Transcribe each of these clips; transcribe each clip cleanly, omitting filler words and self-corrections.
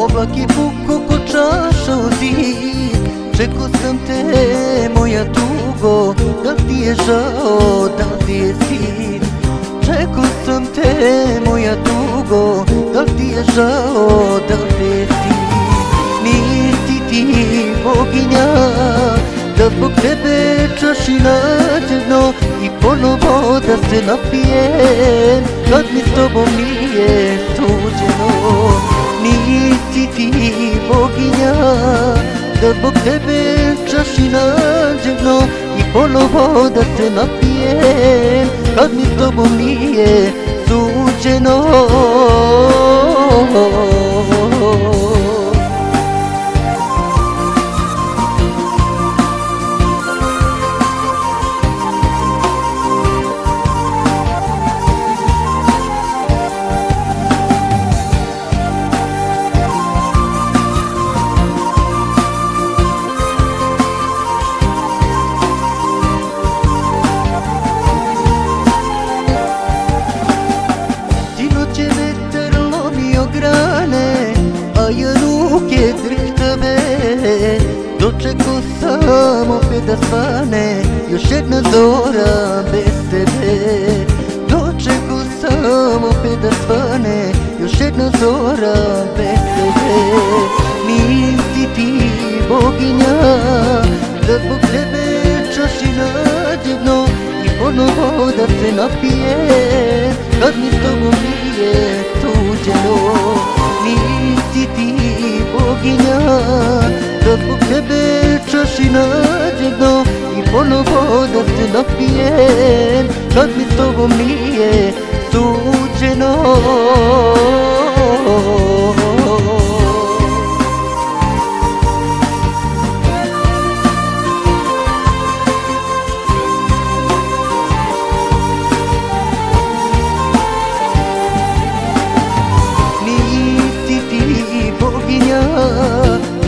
Облак и пуко ко чаша od zid. Čekao sam te, moja tugo, da li ti je žao, da li ti je stid? Čekao sam te, moja tugo, da li ti je žao, da li ti je stid? Nisi ti boginja, da zbog tebe čaši nađe dno i ponovo da se napijem, kad mi s tobom nije suđeno. Nisi ti boginja, da zbog tebe čaši nađe dno i ponovo da se napijem, kad mi s tobom nije suđeno. Ruke drhtave, dočekao sam opet da svane još jedna zora bez tebe. Dočekao sam opet da svane još jedna zora bez tebe. Nisi ti boginja, da zbog tebe čaši nađe dno i ponovo da se napijem, kad mi s tobom nije suđeno. Nisi ti boginja, da zbog tebe čaši nađe dno i ponovo da se napijem, kad mi s tobom nije suđeno.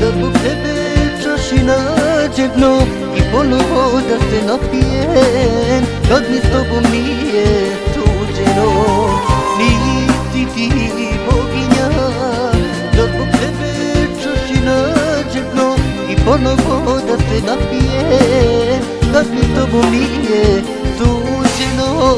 Da zbog tebe čaši nađe dno i ponovo da se napijem, kad mi s tobom nije suđeno. Nisi ti boginja, da zbog tebe čaši nađe dno i ponovo da se napijem, kad mi s tobom nije suđeno.